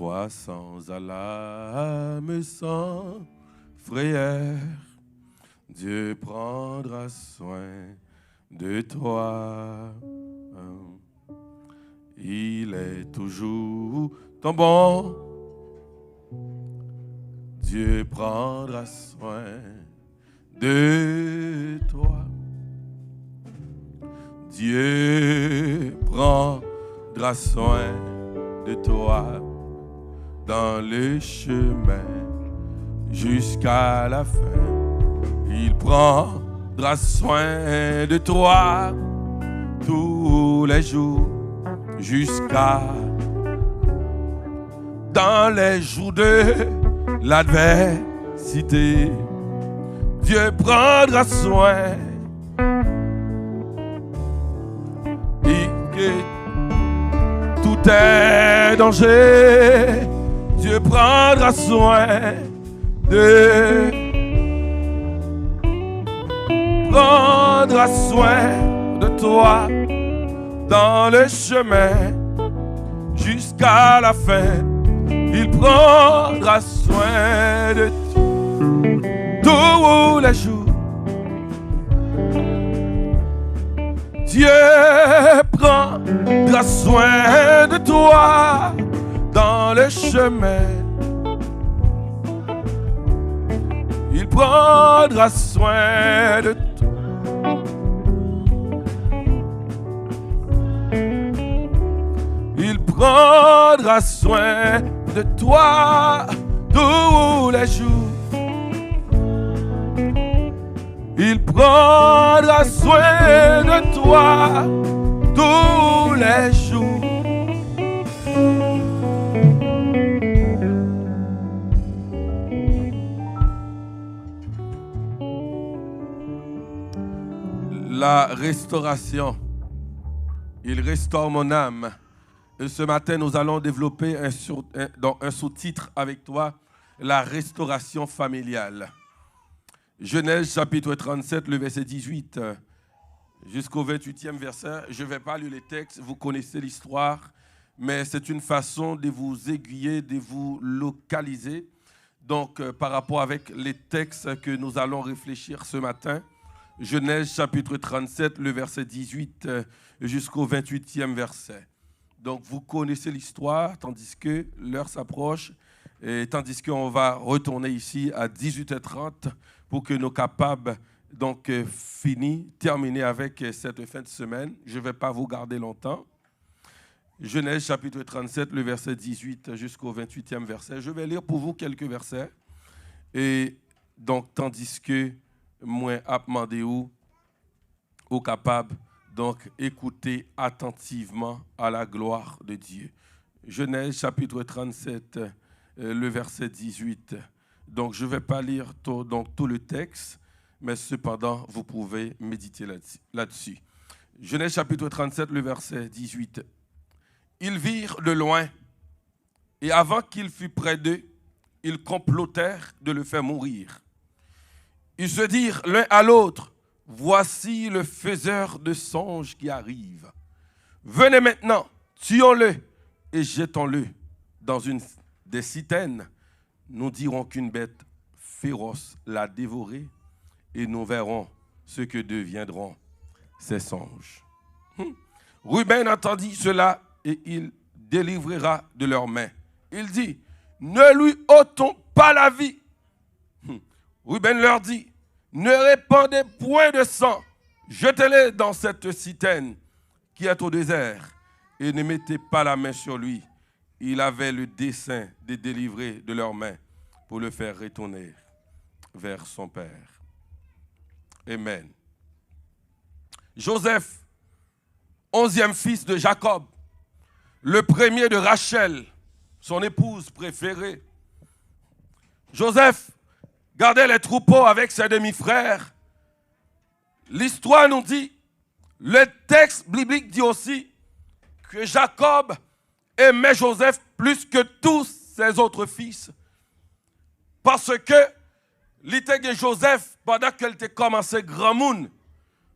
Sois sans alarme, sans frayeur, Dieu prendra soin de toi. Il est toujours ton bon. Dieu prendra soin de toi. Dieu prendra soin de toi dans le chemin jusqu'à la fin. Il prendra soin de toi tous les jours jusqu'à dans les jours de l'adversité. Dieu prendra soin et que tout est danger. Dieu prendra soin prendra soin de toi dans le chemin jusqu'à la fin. Il prendra soin de tous les jours. Dieu prendra soin de toi dans le chemin. Il prendra soin de toi. Il prendra soin de toi tous les jours. Il prendra soin de toi tous les jours. La restauration. Il restaure mon âme. Et ce matin, nous allons développer un sous-titre avec toi, la restauration familiale. Genèse chapitre 37, le verset 18 jusqu'au 28e verset. Je ne vais pas lire les textes, vous connaissez l'histoire, mais c'est une façon de vous aiguiller, de vous localiser. Donc, par rapport avec les textes que nous allons réfléchir ce matin, Genèse chapitre 37, le verset 18 jusqu'au 28e verset. Donc, vous connaissez l'histoire, tandis que l'heure s'approche, et tandis qu'on va retourner ici à 18h30 pour que nous soyons capables, donc, terminer avec cette fin de semaine. Je ne vais pas vous garder longtemps. Genèse chapitre 37, le verset 18 jusqu'au 28e verset. Je vais lire pour vous quelques versets. Et donc, tandis que moi, à demander au capable, donc, écoutez attentivement à la gloire de Dieu. Genèse chapitre 37, le verset 18. Donc, je ne vais pas lire tout le texte, mais cependant, vous pouvez méditer là-dessus. Genèse chapitre 37, le verset 18. Ils virent de loin, et avant qu'il fût près d'eux, ils complotèrent de le faire mourir. Ils se dirent l'un à l'autre, voici le faiseur de songes qui arrive. Venez maintenant, tuons-le et jetons-le dans une des citernes. Nous dirons qu'une bête féroce l'a dévoré et nous verrons ce que deviendront ces songes. Ruben entendit cela et il délivrera de leurs mains. Il dit, ne lui ôtons pas la vie. Ruben leur dit, ne répandez point de sang, jetez-le dans cette citerne qui est au désert et ne mettez pas la main sur lui. Il avait le dessein de délivrer de leurs mains pour le faire retourner vers son père. Amen. Joseph, 11e fils de Jacob, le premier de Rachel, son épouse préférée. Joseph gardait les troupeaux avec ses demi-frères. L'histoire nous dit, le texte biblique dit aussi que Jacob aimait Joseph plus que tous ses autres fils. Parce que l'ité de Joseph, pendant qu'elle était commencé grand monde,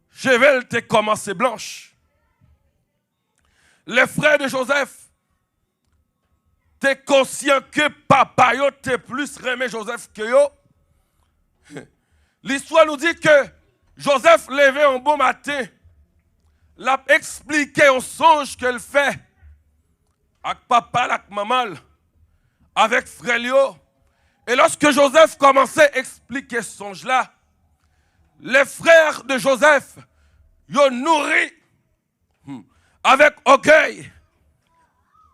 chevel était commencé blanche. Les frères de Joseph tu es conscient que papa yo t'es plus aimé Joseph que yo. L'histoire nous dit que Joseph levé un bon matin, l'a expliqué un songe qu'elle fait avec papa, avec maman, avec frère Lio. Et lorsque Joseph commençait à expliquer ce songe-là, les frères de Joseph, ils ont nourri avec orgueil,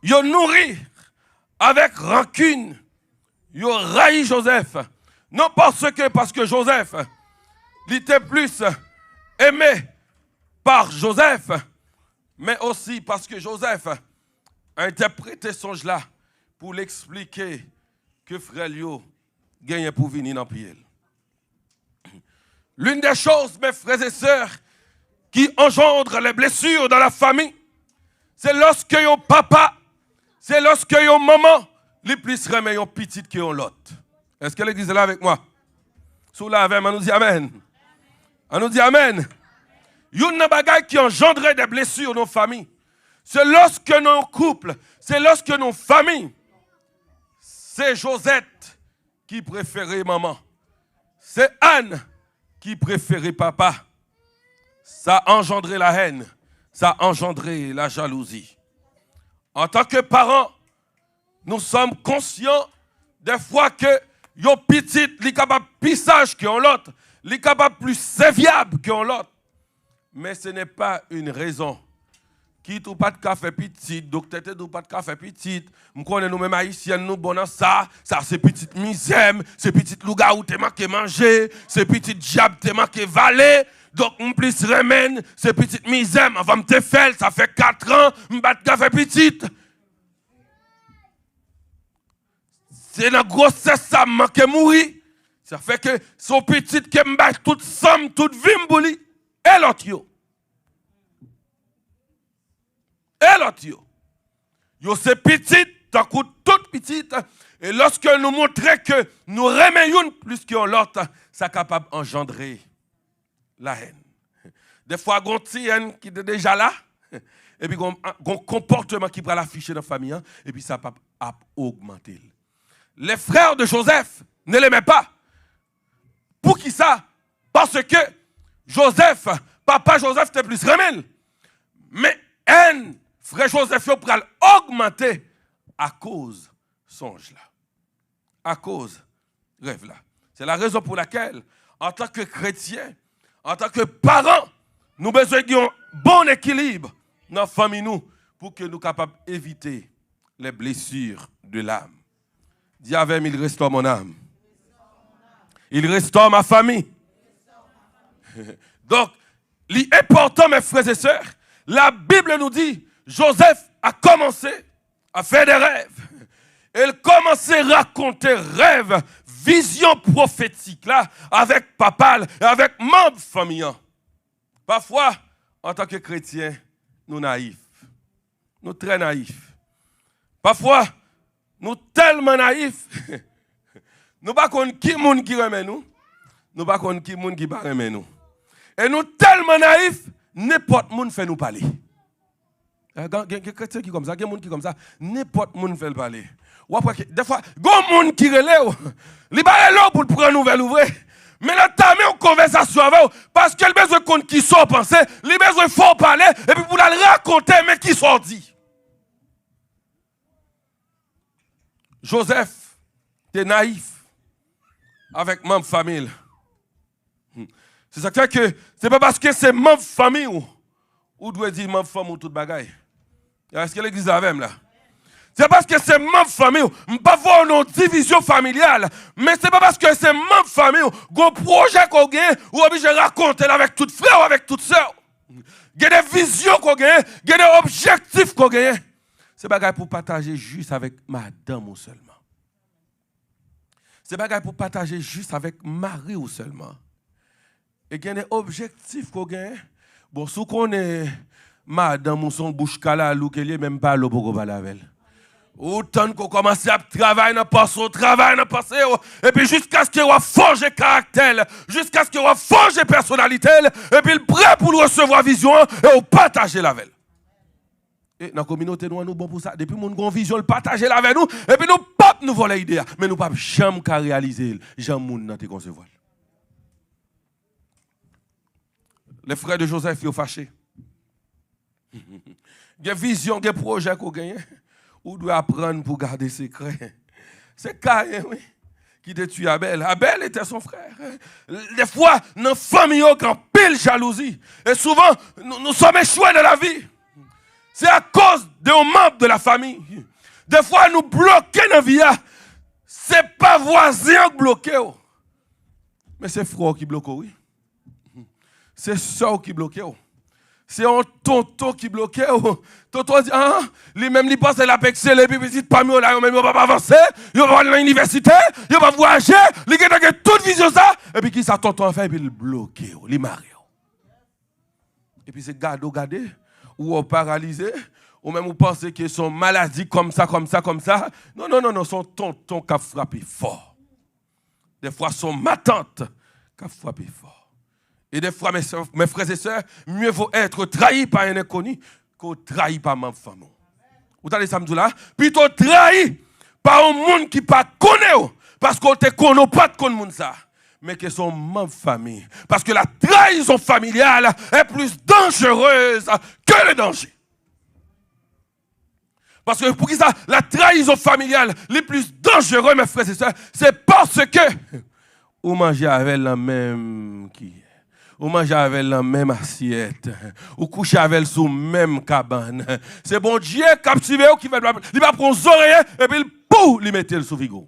ils ont nourri avec rancune, ils ont raillé Joseph. Non parce que Joseph, il était plus aimé par Joseph, mais aussi parce que Joseph a interprété ce songe-là pour l'expliquer que frère Lio gagne pour venir dans le pied. L'une des choses, mes frères et sœurs, qui engendre les blessures dans la famille, c'est lorsque yon papa, c'est lorsque yon maman, les plus remet yon petite que yon l'autre. Est-ce que l'église est là avec moi? Sous la avec, on nous dit amen. On nous dit amen. Yon nan bagay qui engendre des blessures dans nos familles. C'est lorsque nos couples, c'est lorsque nos familles, c'est Josette qui préférait maman. C'est Anne qui préférait papa. Ça a engendré la haine, ça a engendré la jalousie. En tant que parents, nous sommes conscients des fois que yon petit, li capable plus sage que l'autre, li capable plus serviable que l'autre. Mais ce n'est pas une raison. Qui tout pas de café petit, docteur tout pas de café petit. Nous connaissons nous-mêmes haïtiens, nous bon dans ça c'est petite misère, c'est petite louga où t'es manqué manger, c'est petit diable t'es manqué valer. Donc on plus remène, c'est petite misère, avant me te faire, ça fait 4 ans, m'bat de café petit. C'est la grossesse ça manque mourir. Ça fait que son petit qui m'bat toute somme, toute vie m'bouli et l'autre yo. Et l'autre yo. Yo c'est petit, tant que toute petite. Et lorsque nous montrons que nous remettons plus que l'autre, ça est capable d'engendrer la haine. Des fois, il y a un petit haine qui est déjà là. Et puis, il y a un comportement qui va l'afficher dans la famille. Et puis, ça va augmenter. Les frères de Joseph ne l'aimaient pas. Pour qui ça? Parce que Joseph, papa Joseph était plus remel. Mais haine, frère Joseph, il va augmenter à cause de songe là. À cause de rêve là. C'est la raison pour laquelle, en tant que chrétien, en tant que parents, nous avons besoin d'un bon équilibre dans la famille nous pour que nous soyons capables d'éviter les blessures de l'âme. Dis avec, il restaure mon âme. Il restaure ma famille. Donc, l'important, mes frères et sœurs, la Bible nous dit, Joseph a commencé à faire des rêves. Il commençait à raconter rêves, visions prophétiques là, avec papa, avec membres famille. Parfois, en tant que chrétiens, nous naïfs. Nous très naïfs. Parfois, nous tellement naïfs. Nous ne savons pas qui monde qui remet nous. Nous ne savons pas qui monde qui ne remet nous. Et nous tellement naïfs, n'importe qui fait nous parler. Il y a des chrétiens qui comme ça, il y a des gens qui comme ça, n'importe qui fait parler. Des fois, il y a des gens qui relèvent, ils sont pour prendre une nouvelle ouvrir. Mais là, tu as mis une conversation avec eux, parce qu'il a besoin de compte qui sont pensés, il a besoin de fort parler, et puis pour le raconter, mais qui sont dit. Joseph était naïf avec ma famille. C'est ça que c'est pas parce que c'est ma famille ou doit dire ma famille ou toute bagaille. Est-ce que l'église avec là? C'est parce que c'est ma famille, je ne peux pas voir une division familiale, mais c'est pas parce que c'est ma famille, un projet qu'on gagne, ou obligé de raconter avec tout frère ou avec toute soeur. Il y a des visions qu'on gagne, il y a des objectifs qu'on gagne. C'est pas pour partager juste avec madame ou seulement. C'est pas pour partager juste avec mari ou seulement. Et il y a des objectifs qu'on gagne. Bon, si on est madame ou son bouche calalou, qu'elle n'est même pas l'eau pour parler avec elle. Autant qu'on commence à travailler dans le passé, et puis jusqu'à ce qu'il va forger caractère, jusqu'à ce qu'il va forger personnalité, et puis il est prêt pour nous recevoir vision et partager la veille. Et dans la communauté, nous bon pour ça. Depuis que nous avons une vision, le partager avec nous, et puis nous pas nous voler l'idée. Mais nous pas jamais qu'à réaliser. Jamais nous n'avons concevoir. Les frères de Joseph, ils sont fâchés. Il y a une vision, il y a un projet qu'on gagne. Ou doit apprendre pour garder secret. C'est Caïn, oui, qui a tué Abel. Abel était son frère. Des fois, dans la famille, il y a une pile jalousie. Et souvent, nous sommes échoués dans la vie. C'est à cause d'un membre de la famille. Des fois, nous bloquons dans la vie. Ce n'est pas voisin qui bloque. Mais c'est frère qui bloque, oui. C'est soeur qui bloque. C'est un tonton qui bloque. Tonton dit, ah, lui-même, il pense que la pexée, les petites parmi eux, là, il ne va pas avancer, il va pas aller à l'université, il va pas voyager, il a toute vision ça. Et puis, qui ça, tonton a fait, et puis il bloque, il marre. Et puis, c'est garder, ou paralysé, ou même vous pensez qu'ils sont maladies comme ça. Non, son tonton qui a frappé fort. Des fois, son ma tante qui a frappé fort. Et des fois, mes frères et sœurs, mieux vaut être trahi par un inconnu qu'au trahi par ma femme. Vous entendez ça, là? Plutôt trahi par un monde qui ne connaît pas, parce qu'on ne connaît pas de monde ça, mais que son membre famille. Parce que la trahison familiale est plus dangereuse que le danger. Parce que pour qui ça, la trahison familiale est plus dangereuse, mes frères et sœurs, c'est parce que vous mangez avec la même qui. Ou manger avec la même assiette. Ou coucher avec elle sous la même cabane. C'est bon Dieu captivé qui va il va prendre les oreillers et puis il mettre le sous vigo.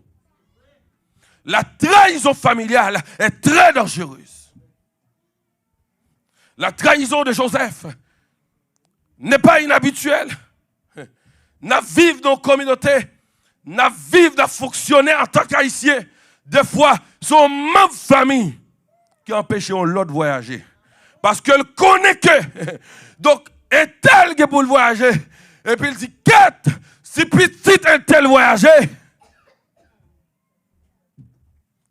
La trahison familiale est très dangereuse. La trahison de Joseph n'est pas inhabituelle. Nous vivons dans la communauté, nous vivons, nous fonctionner en tant qu'haïtiens. Des fois, son même famille qui empêche l'autre de voyager. Parce qu'elle connaît que. Donc, un tel qui est pour le voyager. Et puis il dit, quête, si petit un tel voyager.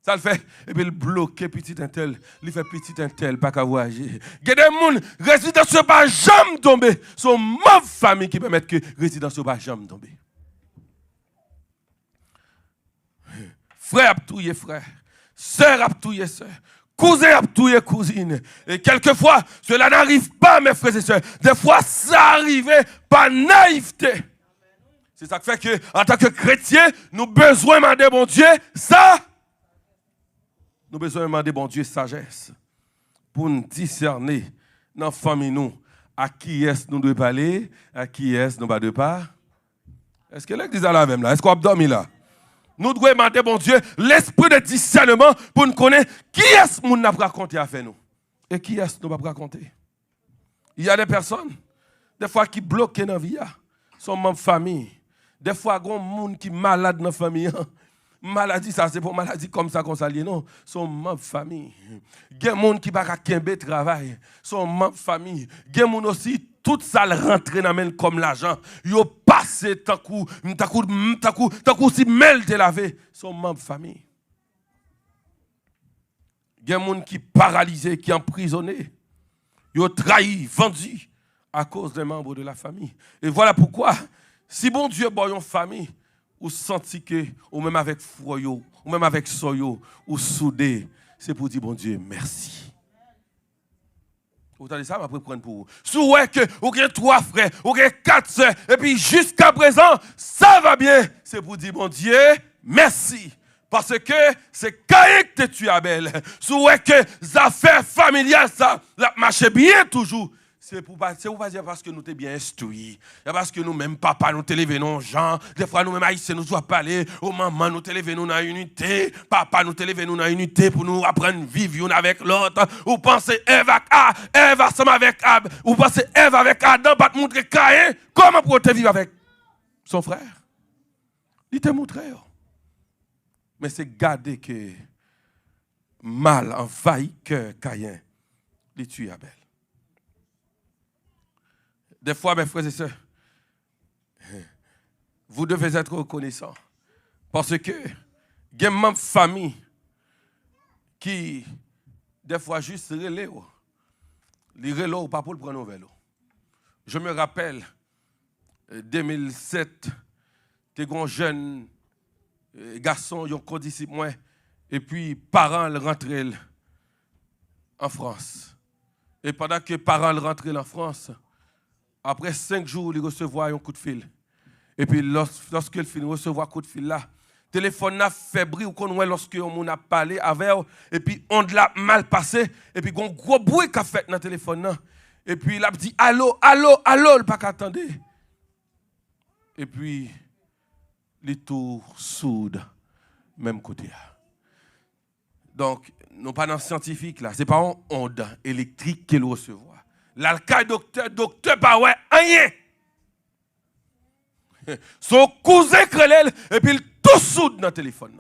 Ça le fait. Et puis il bloque petit un tel. Il fait petit un tel, pas qu'à voyager. Il y a des gens, résidence ne pas jamais tomber. Son mauvaise famille qui permet que résidence ne pas jamais tomber. Frère a touillé frère. Sœur a touillé sœur. Cousin a touillé cousine. Et quelquefois, cela n'arrive pas, mes frères et sœurs. Des fois, ça arrive par naïveté. C'est ça qui fait que, en tant que chrétien, nous avons besoin de demander, bon Dieu, ça. Nous avons besoin de demander, bon Dieu, sagesse. Pour nous discerner dans la famille, nous, à qui est-ce nous devons parler, à qui est-ce nous ne devons pas. Est-ce que l'église est là même là? Est-ce qu'on a dormi là? Nous devons demander, bon Dieu, l'esprit de discernement pour nous connaître qui est-ce que nous n'a pas raconté à faire nous. Et qui est-ce que nous n'a pas raconté. Il y a des personnes, des fois, qui bloquent dans la vie, sont membres de famille. Des fois, il y a des gens qui sont malades dans la famille. Maladie, ça, c'est pas maladie comme ça qu'on s'allie, non. Sont membres de famille. Il y a des gens qui ne peuvent pas travail. Sont membres de famille. Il y a des gens aussi, tout ça rentre dans la comme l'argent. Yo passé tant coup si mêle te lavé. Sont membres de famille. Il y a des gens qui paralysés, qui emprisonnés. Yo trahi, vendu à cause des membres de la famille. Et voilà pourquoi, si bon Dieu boit une famille, ou senti que, ou même avec froyo, ou même avec soyo, ou soudé, c'est pour dire bon Dieu, merci. Vous entendez ça, je vais prendre pour vous. Si vous voyez que vous avez 3 frères, vous avez 4 sœurs, et puis jusqu'à présent, ça va bien, c'est pour dire bon Dieu, merci. Parce que c'est Caïn qui t'a tué Abel. Si vous voyez que les affaires familiales, ça marche bien toujours. C'est pour pas dire parce que nous sommes bien instruits. Parce que nous, même papa, nous télévenons gens. Des fois, nous, même haïtiens, nous doit parler. Oh, maman, nous télévenons dans unité. Papa, nous télévenons dans unité pour nous apprendre à vivre l'un avec l'autre. Vous pensez Ève ensemble avec Ab. Vous pensez Ève avec Adam, pas te montrer Caïn. Comment pour te vivre avec son frère? Il te montré. Mais c'est garder que mal envahit que Caïn. Il tue Abel. Des fois, mes frères et sœurs, vous devez être reconnaissants. Parce que il y a une famille qui, des fois, juste relève. Les relève pas pour le prendre au vélo. Je me rappelle, 2007, t'es un jeune garçon, ils ont condisciple moi, et puis parents rentraient en France. Et pendant que parents rentraient en France, après 5 jours, ils recevaient un coup de fil. Et puis lorsque le film recevoir un coup de fil là, téléphone a fait bruit ou qu'on lorsque on a parlé avec et puis on l'a mal passé et puis un gros bruit qu'a fait dans le téléphone là. Et puis il a dit allô allô allô le pas qu'attendre. Et puis les tours soudent même côté. Donc non pas dans scientifique là, c'est pas une onde électrique qu'il recevoir. Là le docteur pas ouais rien. Son cousin crélel et puis il tout soude dans le téléphone.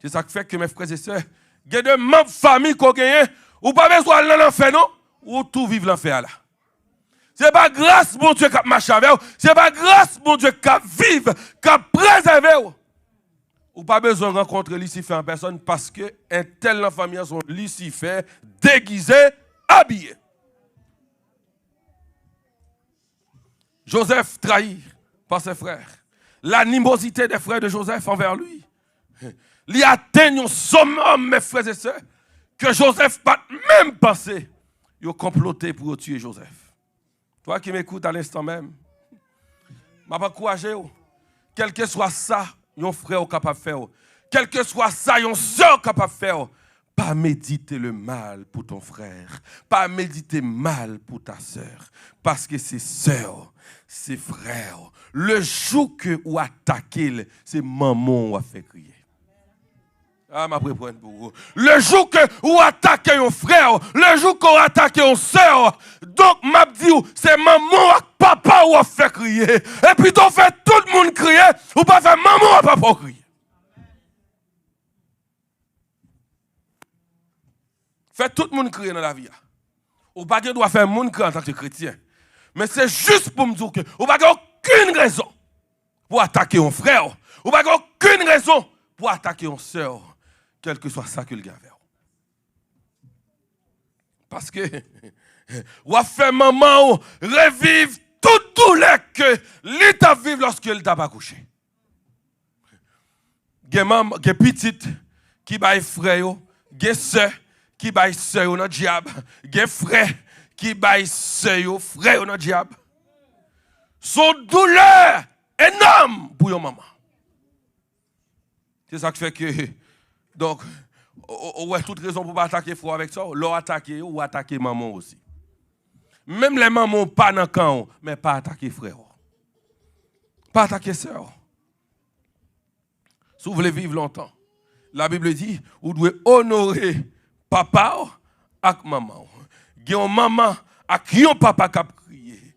C'est ça qui fait que mes frères et sœurs, il y a des membres de famille qui ont gagné, ou pas besoin d'aller dans l'enfer, non? Ou tout vivre l'enfer là. Ce n'est pas grâce, mon Dieu, qui a marché avec vous. Ce n'est pas grâce, mon Dieu, qui a vivre, qui a préservé vous. Ou pas besoin de rencontrer Lucifer en personne parce que un tel en famille sont Lucifer déguisé, habillé. Joseph trahi par ses frères. L'animosité des frères de Joseph envers lui. Il atteint un summum, mes frères et sœurs, que Joseph n'a même pensé. Il a comploté pour tuer Joseph. Toi qui m'écoutes à l'instant même, je vais encourager. Quel que soit ça, un frère capable de faire. Quel que soit ça, une soeur capable de faire. Pas méditer le mal pour ton frère. Pas méditer mal pour ta sœur. Parce que c'est sœur, c'est frère. Le jour que vous attaquez, c'est maman qui a fait crier. Ah, ma prépointe pour vous. Le jour que vous attaquez un frère, le jour que vous attaquez une sœur, donc m'a dit, c'est maman et papa qui a fait crier. Et puis, tu fais tout le monde crier, ou pas faire maman et papa crier. Fait tout le monde crier dans la vie. Ou pas doit faire le monde crier en tant que chrétien. Mais c'est juste pour me dire que ou pas aucune raison pour attaquer un frère. Ou pas aucune raison pour attaquer une sœur. Quel que soit ça que le gars fait. Parce que ou a fait maman revivre toute douleur que l'état vive lorsqu'il t'a pas couché. Gen maman, gen petite qui baille frère, gen sœur qui baille sœur dans diable, gen frère qui baille sœur frère dans diable. Son douleur énorme pour yon maman. C'est ça qui fait que donc ouais toute raison pour pas attaquer frère avec ça, l'on attaquer ou attaquer maman aussi. Même les mamans pas dans camp mais pas attaquer frère. Pas attaquer sœur. Si vous voulez vivre longtemps, la Bible dit, vous devez honorer papa et maman. Il y a une maman à qui un papa qui a crié,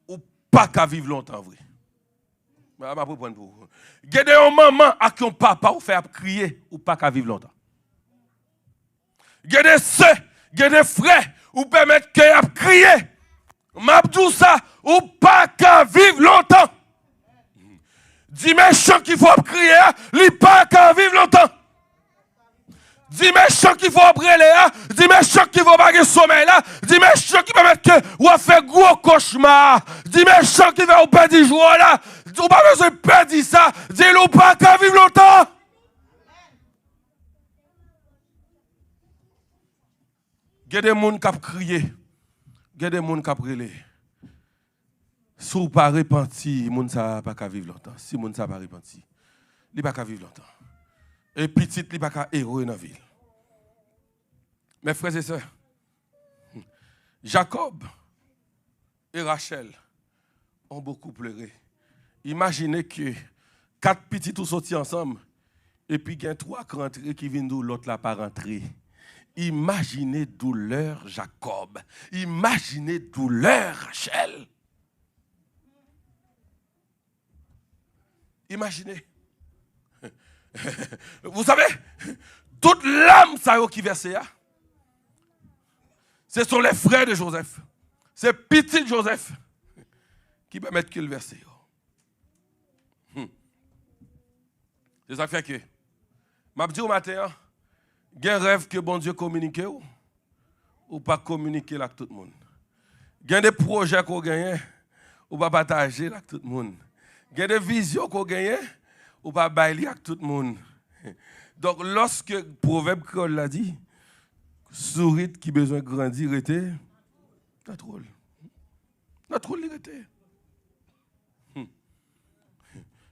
ou pas qu'à vivre longtemps. Vrai. Il y a une maman à qui un papa ou fait crier, ou pas qu'à vivre longtemps. Il y a des soeurs, il y a des frères, ou permettre qu'il a crié. M'abdou ça, ou pas qu'à vivre longtemps. Dis méchant qu'il faut crier, il pas qu'à vivre longtemps. Dis méchant qu'il faut brûler, dis méchant qu'il faut baguer sommeil là, dis méchant qui permet que ou a fait gros cauchemar, dis méchant qui va ou perdre du jour là, ou pas besoin de perdre ça, dis-le pas qu'à vivre longtemps. Il y a des gens qui ont crié, il y a des gens qui ont brûlé. Si vous ne pas repenti, les gens ne pas vivre longtemps. Si les gens ne pas repenti, ils ne pas vivre longtemps. Et petit, ils ne pas héros dans la ville. Mes frères et sœurs, Jacob et Rachel ont beaucoup pleuré. Imaginez que 4 petits tous sortis ensemble et puis il y a 3 qui rentrent qui viennent d'où l'autre n'a pas rentré. Imaginez douleur Jacob. Imaginez douleur Rachel. Imaginez. Vous savez, toute l'âme qui verse, ce sont les frères de Joseph. C'est petit Joseph qui permettent qu'il verse. C'est ça qui fait que, je dis au matin, il y a un rêve que bon Dieu communique ou pas communiquer avec tout le monde. Il y a des projets qu'on gagne, ou pas partager avec tout le monde. Il y a des visions qu'on gagne, ou pas bailler avec tout le monde. Donc, lorsque le proverbe créole l'a dit, sourit qui besoin de grandir était, notre rôle. Notre rôle, il était.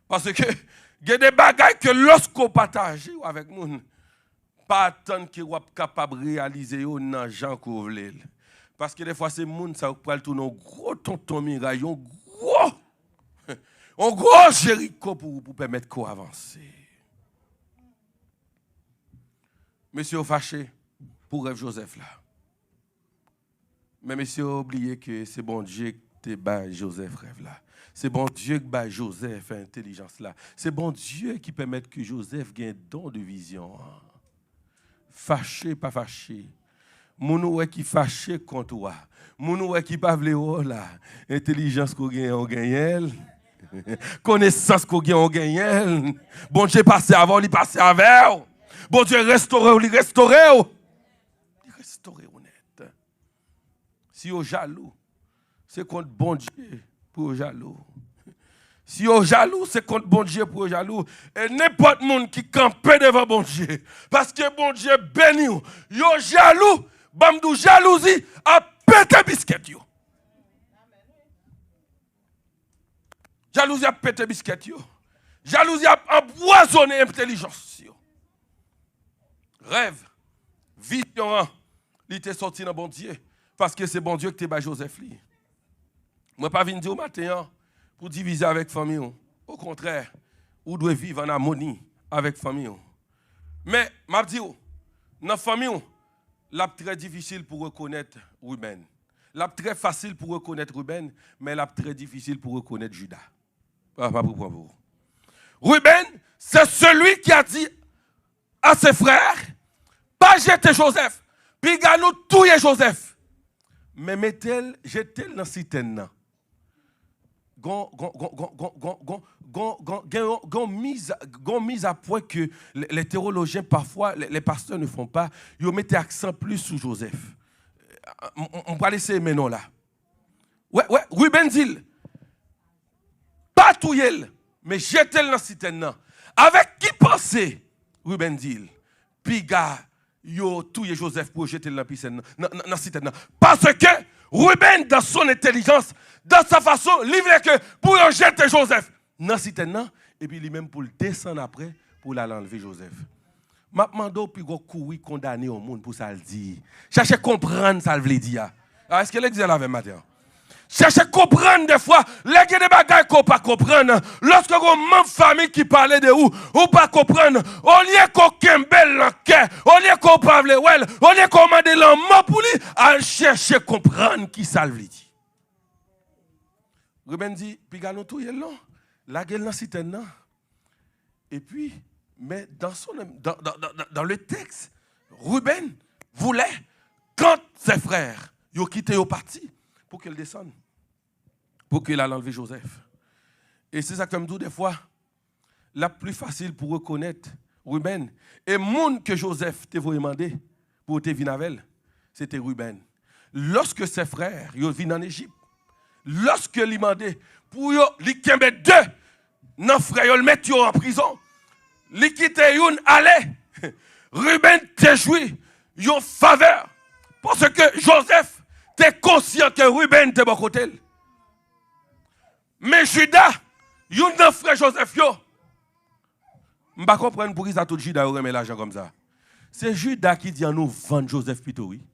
Parce que il y a des bagages que lorsqu'on partage avec les gens, pas attendre qu'ils soient capables de réaliser dans les gens qu'on veut. Parce que des fois, c'est les gens qui prennent tout un gros tonton miraille, un gros Jéricho pour permettre qu'on avance. Monsieur fâché pour rêve Joseph là. Mais monsieur a oublié que c'est bon Dieu qui t'a Joseph rêve là. C'est bon Dieu qui bat Joseph intelligence là. C'est bon Dieu qui permet que Joseph ait un don de vision. Fâché, pas fâché. Mon qui fâché contre toi. Mon qui pas vle là. Intelligence qu'on gagne, on gagne. Connaissance qu'on gagne, on gagne. Bon Dieu passe avant, il passe avec. Bon Dieu restaure, il restaure. Il restaure honnête. Si vous jaloux, c'est contre bon Dieu pour jaloux. Si vous jaloux, c'est contre bon Dieu pour jaloux. Et n'importe monde qui campe devant bon Dieu. Parce que bon Dieu béni. Yo jaloux, bamdou jalousie a pété biscuit yo. Jalousie a pété biscuit yo. Jalousie a empoisonné intelligence yo. Rêve, vision, il était sorti dans bon Dieu. Parce que c'est bon Dieu qui t'a Joseph li. Moi pas venir dire au matin pour diviser avec famille. Au contraire, vous devez vivre en harmonie avec famille. Mais m'a dit dans la famille, c'est très difficile pour reconnaître Ruben. C'est très facile pour reconnaître Ruben, mais c'est très difficile pour reconnaître Judas. Pas pour vous. Ruben, c'est celui qui a dit à ses frères, pas jeter Joseph, puis nous tuer Joseph. Mais mettez-le, jetez-le dans la citerne. Mise à point que les théologiens, parfois, les pasteurs ne font pas, ils mettent accent plus sur Joseph. On va laisser maintenant là. Ouais, Ruben dit, pas touyer, mais jetez-le dans la citerne. Avec qui penser, Ruben dit, puis gars, yo touye Joseph pour jeter la piscine dans citerne. Parce que Ruben, dans son intelligence, dans sa façon, il voulait que pour jeter Joseph dans citerne, et puis lui-même pour le descendre après, pour l'enlever Joseph. Je demande puis courir condamner au monde pour ça le dire. Cherchez à comprendre ça le veut dire. Est-ce que l'exemple avec Mathieu? Cherchez à comprendre des fois, les gens des bagages qu'on pas comprendre. Lorsque vous avez une famille qui parle de vous, ou pas comprendre, au lieu qu'on kembel le cœur, au lieu qu'on parle well, au lieu qu'on mande l'amour pour lui, à chercher à comprendre qui ça veut dire. Ruben dit, puis gars nous tout yel non, la gueule dans citerne. Et puis, mais dans le texte, Ruben voulait, quand ses frères ont quitté au parti, pour qu'il descende, pour qu'il aille enlever Joseph. Et c'est ça que je me dis des fois, la plus facile pour reconnaître Ruben, et monde que Joseph t'a demandé pour te venir avec, c'était Ruben. Lorsque ses frères ils viennent en Égypte, lorsque il demandé pour lui quitter deux, non frère, ils le mettent en prison, lui quitter une allait, Ruben t'a joué une faveur, parce que Joseph tu es conscient que Ruben est bon côté. Mais Judas, il y a un frère Joseph. Je ne comprends pas pourquoi il a tout Judas remet l'argent comme ça. C'est Judas qui dit à nous vendre Joseph plutôt, oui.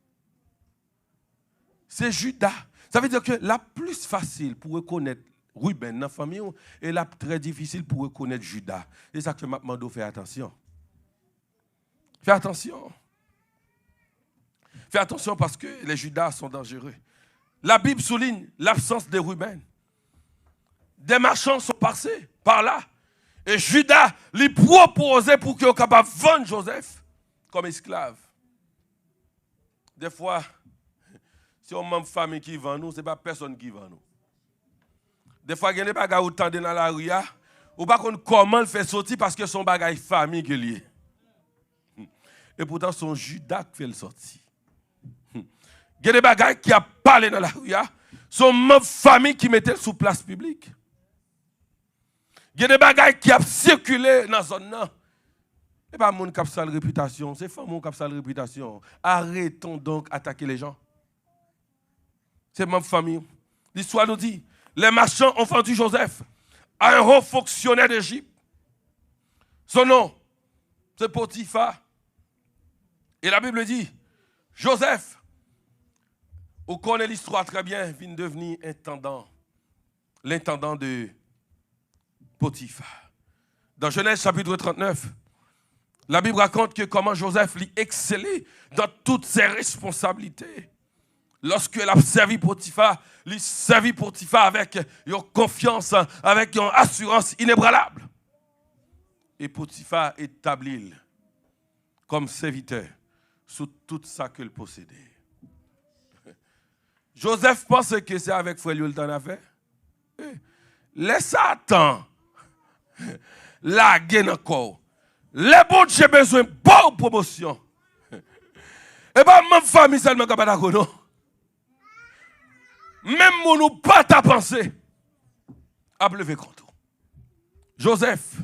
C'est Judas. Ça veut dire que la plus facile pour reconnaître Ruben dans la famille et la très difficile pour reconnaître Judas. C'est ça que je demande, fais attention. Fais attention. Fais attention parce que les Judas sont dangereux. La Bible souligne l'absence de Ruben. Des marchands sont passés par là. Et Judas lui proposait pour qu'il soit capable de vendre Joseph comme esclave. Des fois, si on a une famille qui vend nous, ce n'est pas personne qui vend nous. Des fois, il y a des bagages qui sont dans la rue, ou pas comment le faire sortir parce que son bagage famille qui est lié. Et pourtant, son Judas qui fait le sortir. Il y a des bagages qui a parlé dans la rue, Son membre famille qui mettait sous place publique. Il y a des bagages qui ont circulé dans la zone. Ce n'est pas mon qui a sa réputation, c'est pas mon qui a sa réputation. Arrêtons donc d'attaquer les gens. C'est ma famille. L'histoire nous dit, les marchands ont vendu Joseph à un haut fonctionnaire d'Égypte. Son nom, c'est Potiphar. Et la Bible dit, Joseph, on connaît l'histoire très bien, vient devenir l'intendant de Potiphar. Dans Genèse chapitre 39, la Bible raconte que comment Joseph lui excellait dans toutes ses responsabilités. Lorsque il a servi Potiphar, lui servi Potiphar avec une confiance, avec une assurance inébranlable. Et Potiphar établit comme serviteur sous tout ça qu'il possédait. Joseph pense que c'est avec frère Lieu le temps à faire. Laisse Satan la gaine encore. Les bons j'ai besoin de bonne promotion. Et pas même famille seulement capable d'accord non. Même mon ou pas ta pensée a levé contre. Joseph,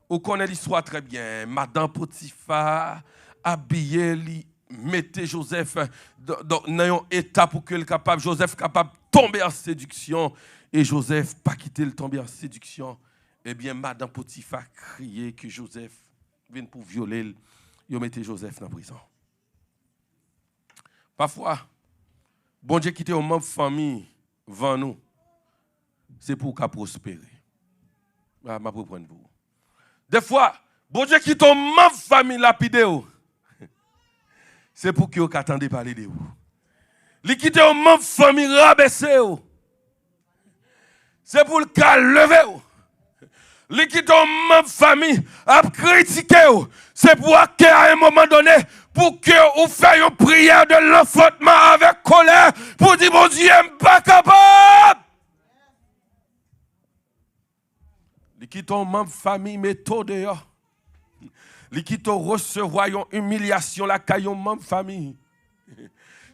on connaît l'histoire très bien. Madame Potiphar habillé li mettez Joseph dans un état pour que capable Joseph capable de tomber en séduction et Joseph pas quitter le tomber en séduction. Eh bien madame Potiphar criait que Joseph vient pour violer, il mettait Joseph dans la prison. Parfois, bon Dieu quitte une membre famille devant nous, c'est pour qu'à prospérer. Je vais prendre vous. Des fois, bon Dieu quitte une membre famille lapidé, c'est pour qu'il attendez parler de vous. Il quitte une membre famille rabaissé, c'est pour le cas lever. Les qui ont même famille à critiquer, c'est pour qu'à un moment donné, pour que vous fassiez une prière de l'enfantement avec colère, pour dire mon Dieu, je ne suis pas capable. Les qui ont même famille méthode, les qui ont recevoir une humiliation, la caillon même famille.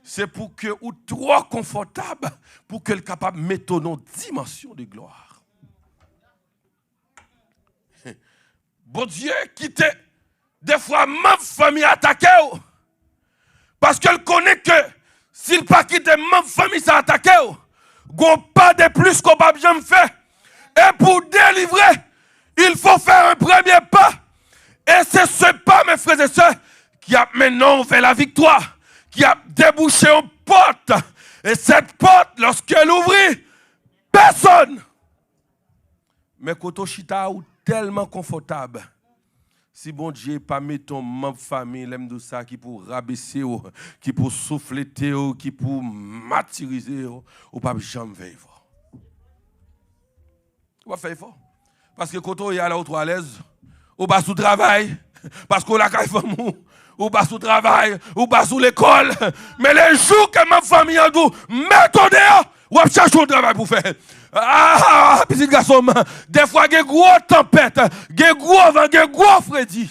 C'est pour que vous trop confortable, pour que le capable de mettre une dimension de gloire. Bon Dieu, quitte des fois ma famille attaquée. Parce qu'elle connaît que s'il pas quitte ma famille s'attaquer, il n'y a pas de plus qu'on va jamais faire. Et pour délivrer, il faut faire un premier pas. Et c'est ce pas, mes frères et sœurs, qui a maintenant vers la victoire, qui a débouché une porte. Et cette porte, lorsqu'elle ouvrit, personne. Mais Koto Chita ou tellement confortable. Si bon Dieu pas mettre ton membre famille l'aime de ça qui pour rabaisser qui pour souffler qui pour martyriser ou pas jamais faire fort. On va faire fort parce que quand on est là au à l'aise, on va sous travail parce qu'on a qu'à faire ou pas sous travail ou pas sous l'école mais les jours que ma famille a dou mettons dehors ou à chercher un travail pour faire. Ah, petit garçon, des fois, il y a une grosse tempête, il y a un gros vent, il y a un gros Freddy.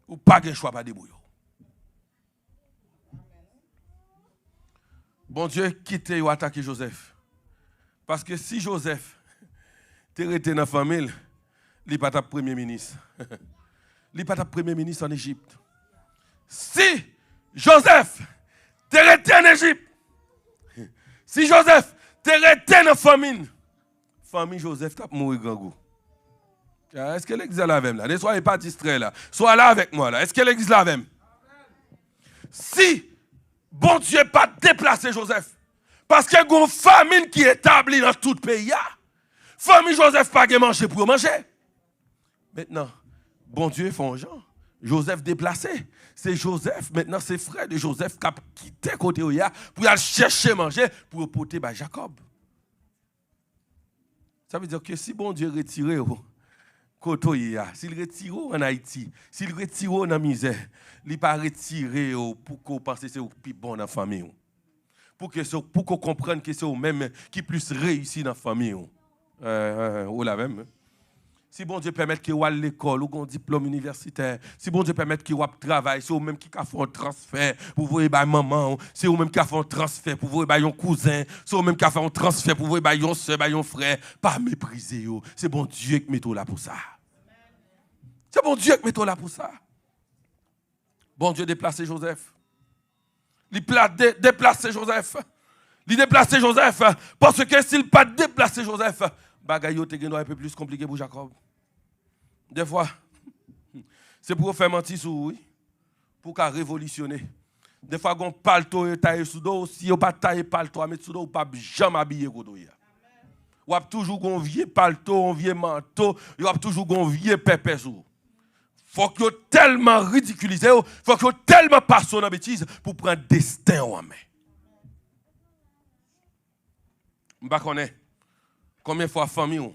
Ou pas de choix, pas de bouillon. Bon Dieu, quittez ou attaquer Joseph. Parce que si Joseph était resté dans la famille, il n'est pas ta premier ministre. Il n'est pas ta premier ministre en Égypte. Si Joseph était resté en Égypte, si Joseph t'es resté dans la famine. Famille Joseph t'a mouru grand goût. Est-ce que l'église est là avec moi? Ne soyez pas distrait là. Sois là avec moi là. Est-ce que l'église est là avec moi? Si bon Dieu n'a pas déplacé Joseph, parce qu'il y a une famine qui est établie dans tout le pays. Famille Joseph n'a pas manger pour manger. Maintenant, bon Dieu fait un genre. Joseph déplacé. C'est Joseph, maintenant c'est frère de Joseph qui a quitté côté pour aller chercher manger pour porter à Jacob. Ça veut dire que si bon Dieu retire côté s'il retire en Haïti, s'il retire en misère, il pas retirer pour qu'on pense que c'est plus bon dans la famille. Pour qu'on comprenne que c'est au même qui plus réussi dans la famille. Ou la même. Si bon Dieu permet qu'il y ait l'école ou un diplôme universitaire, si bon Dieu permet qu'il y ait travail, c'est vous-même qui a fait un transfert pour vous aider maman, c'est vous-même qui a fait un transfert pour vous aider un cousin, c'est vous-même qui a fait un transfert pour vous aider un soeur, un frère, pas mépriser. C'est bon Dieu qui met là pour ça. C'est bon Dieu qui met là pour ça. Bon Dieu déplacer Joseph. Il déplacer Joseph. Il déplacer Joseph parce que s'il pas déplacer Joseph, bagaille yo te gen un peu plus compliqué pour Jacob. Des fois, c'est pour faire mentir sur oui, pour qu'à révolutionner. Des fois, on palto taille sous dos, si on pas taille palto à mettre sous dos, pas jamais habillé kodo ya. Ou a toujours gon vieux palto, un vieux manteau, ou a toujours gon vieux pépé sous. Faut que tellement ridiculisé, faut que tellement passé dans bêtise pour prendre destin en main. M'pa connaît combien de fois famille ou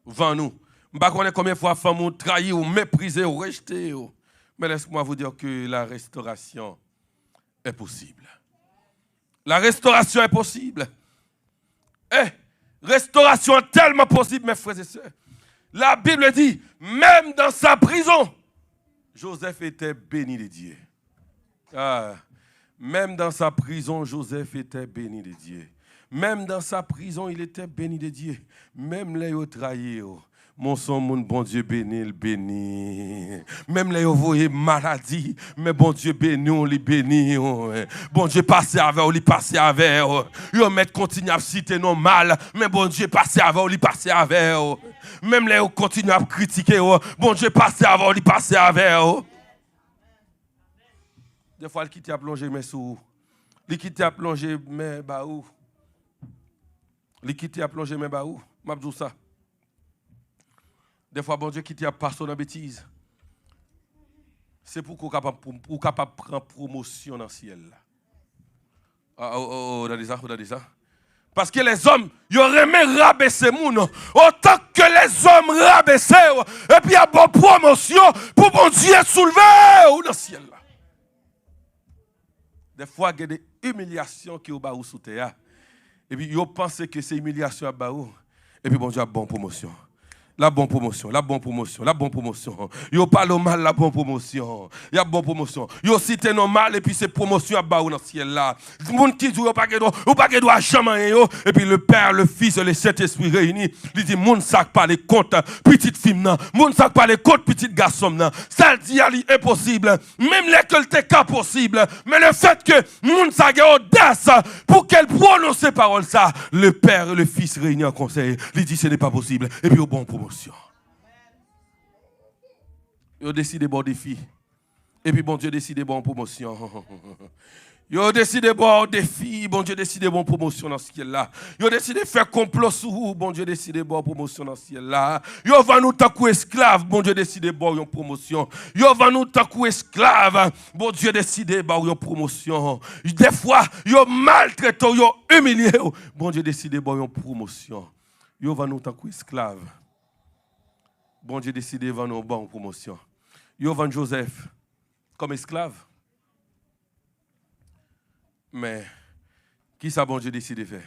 vend nous. M'pa connaît combien de fois famille ou trahi ou méprisé ou rejeté. Mais laisse-moi vous dire que la restauration est possible. La restauration est possible. Restauration est tellement possible, mes frères et sœurs. La Bible dit, même dans sa prison, Joseph était béni de Dieu. Même dans sa prison, Joseph était béni de Dieu. Même dans sa prison, il était béni de Dieu. Même les autres trahi, mon son, mon bon Dieu béni, le béni. Même les autres maladie, mais bon Dieu béni, on les béni. Bon Dieu passé avec, on les passé avec. Yo met continue à citer nos mal, mais bon Dieu passé avec, on les passé avec. Même les autres continuent à critiquer, bon Dieu passé avec, on les passé avec. Des fois, il quitte à plonger, mais sous. Il quitte à plonger, mais bah où? Il quitte à plonger, mais bah où? M'a dit ça. Des fois, bon Dieu quitte à passer dans la bêtise. C'est pour qu'on soit capable de prendre promotion dans le ciel. Regardez ça. Parce que les hommes, ils auraient aimé rabaisser les gens. Autant que les hommes rabaissent, et puis il y a une promotion pour bon Dieu soulever dans le ciel. Des fois, il y a des humiliations qui sont sous terre. Et puis, ils pensent que c'est humiliation à Baou. Et puis, bon Dieu a bonne promotion. La bonne promotion. Yo parle mal, la bonne promotion. Il y a bonne promotion. Yo cite non mal et puis c'est promotion à Baou dans le ciel là. Le monde qui dit ou pas que doit jamais yo et puis le Père, le Fils et le Saint-Esprit réunis, il dit moun sak pas les comptes petite fille nan, moun sak pas les comptes petite garçon nan. Ça dit ali impossible, même l'école t'es cas possible, mais le fait que moun sak a audace pour qu'elle prononce parole ça, le Père et le Fils réunis en conseil, il dit ce n'est pas possible et puis au bon promotion. Ils ont décidé de bon défi. Et puis bon Dieu décide de bon promotion. Ils ont décidé de bon défi. Bon Dieu décide de bon promotion dans ce ciel là. Ils ont décidé de faire complot sur vous. Bon Dieu décide de bon promotion dans ce ciel là. Ils ont nous tant qu'esclaves. Bon Dieu décide de bon promotion. Ils ont nous tant qu'esclaves. Bon Dieu décide de bon promotion. Des fois, ils ont maltraité, ils ont humilié. Bon Dieu décide de bon promotion. Ils ont nous tant qu'esclaves. Bon Dieu décide de vendre une bonne promotion. Ils ont vendu Joseph comme esclave. Mais, qui ça bon Dieu décide de faire?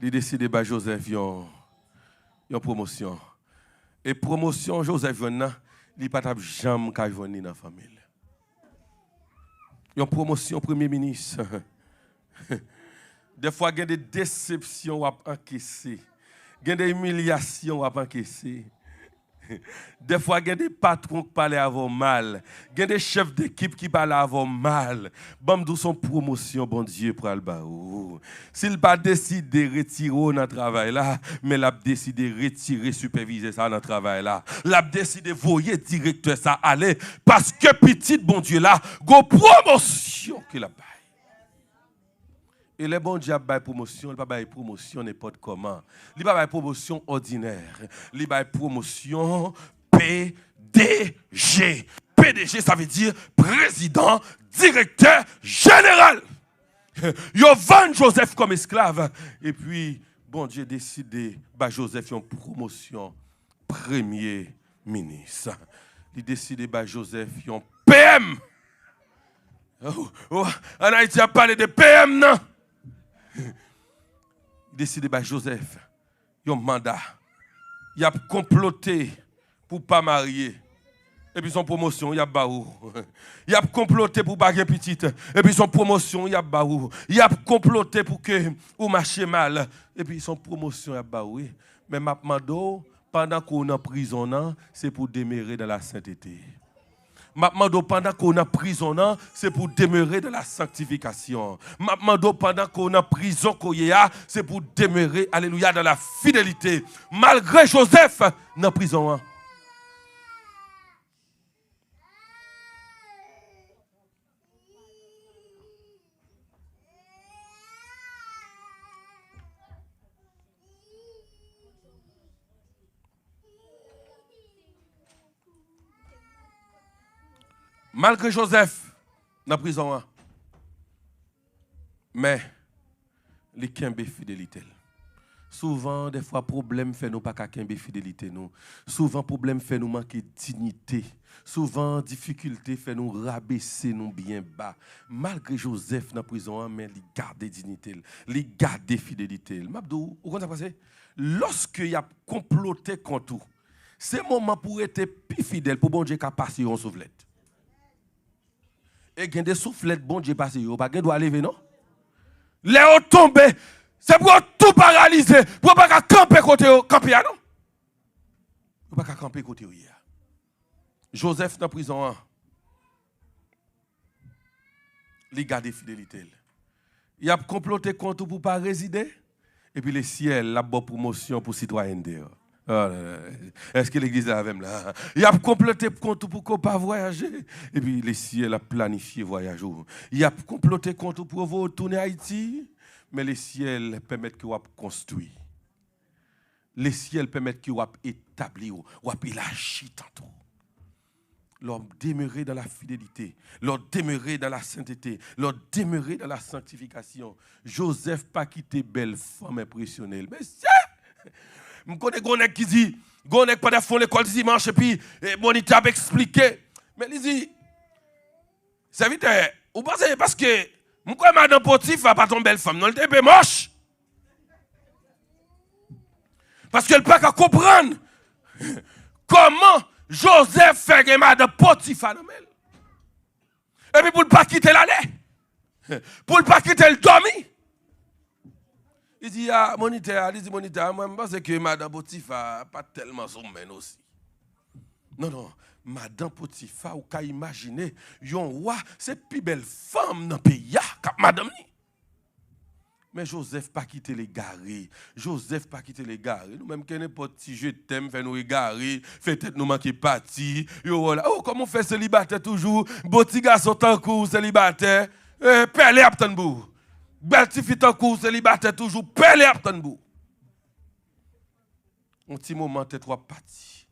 Il décide de faire Joseph une promotion. Et promotion, Joseph, il n'y a pas jamais qu'à venir dans la famille. Une promotion Premier ministre. Des fois, il y a des déceptions à encaisser. Il y a des humiliations à encaisser. Des fois, il y a des patrons qui parlent avant mal. Il y a des chefs d'équipe qui parlent avant mal. Bon, d'où son promotion, bon Dieu, pour le baou. S'il n'a pas décidé de retirer dans le travail là, mais il a décidé de retirer, superviser ça dans le travail là. Il a décidé de voyer directeur ça aller. Parce que petit bon Dieu là, go promotion qu'il a. Et les bons diables baillent promotion, il ne pas promotion n'importe comment. Il ne pas promotion ordinaire. Il pas promotion PDG. PDG, ça veut dire président, directeur général. Ils vendent Joseph comme esclave. Et puis, bon Dieu décide de Joseph une promotion premier ministre. Il décide de Joseph une PM. En Haïti, a parlé de PM, non? Il décide de Joseph, il a un mandat. Il a comploté pour ne pas marier. Et puis son promotion, il y a baou. Il a comploté pour pas petite. Et puis son promotion, il y a baou. Il a comploté pour que vous marchez mal. Et puis son promotion, il y a baou. Mais maintenant, pendant qu'on est en prison, c'est pour demeurer dans la sainteté. Maintenant, pendant qu'on est en prison, c'est pour demeurer dans la sanctification. Maintenant, pendant qu'on est en prison, c'est pour demeurer, alléluia, dans la fidélité. Malgré Joseph, dans la prison. Malgré Joseph, dans la prison, mais les kembe fidélité. Souvent, des fois, problème fait nous pas kembe fidélité nous. Souvent, problème fait nous manquer dignité. Souvent, difficulté fait nous rabaisser nous bien bas. Malgré Joseph dans la prison, mais il garde dignité, il garde fidélité. Mabdou, vous comprenez ça? Lorsque il a comploté contre tout, c'est le moment pour être plus fidèle pour bon Dieu qui passer en soufflette. Et il y a des soufflettes, bon Dieu passé, il pas doit lever, non? Les hauts tombés, c'est pour tout paralyser, pour pas camper côté camper, non? Pour pas camper côté hier. Joseph dans la prison, il garde fidélité. Il a comploté contre pour pas résider, et puis le ciel, la bonne promotion pour citoyenneté. Oh, est-ce que l'église est avec là? Il a comploté contre pour qu'on pas voyager. Et puis le ciel a planifié voyage. Il a comploté contre pour vous retourner à Haïti. Mais le ciel permet que vous construisez. Le ciel permet que vous établissez. Vous élargissez tantôt. Leur demeurer dans la fidélité. Leur demeurer dans la sainteté. Leur demeurer dans la sanctification. Joseph pas quitté belle femme impressionnelle. Mais c'est... Je connais Gonek qui dit, Gonek pas fond l'école dimanche et puis moniteur a expliqué. Mais il dit, c'est vite, vous pensez parce que je crois que Madame Potiphar pas ton belle femme, non, elle était moche. Parce qu'elle ne peut pas comprendre comment Joseph fait que Madame Potiphar non elle. Et puis pour ne pas quitter l'année, pour ne pas quitter le dormi. Il dit, ah, moniteur, moi, je pense que Madame Potiphar n'a pas tellement son mène aussi. Non, Madame Potiphar, vous pouvez imaginer, c'est la plus belle femme dans le pays, Madame. Mais Joseph pas quitté les garés. Nous-mêmes, que n'importe si je t'aime, fait nous égarer, fait peut-être nous manquer parti. Oh, comment on fait célibataire toujours? Petit garçon tant court, célibataire. Pelle à Ptanbourg. Belle petite fille en cours, célibataire toujours, pelle à Ptanbourg. Un petit moment, t'es trois partis.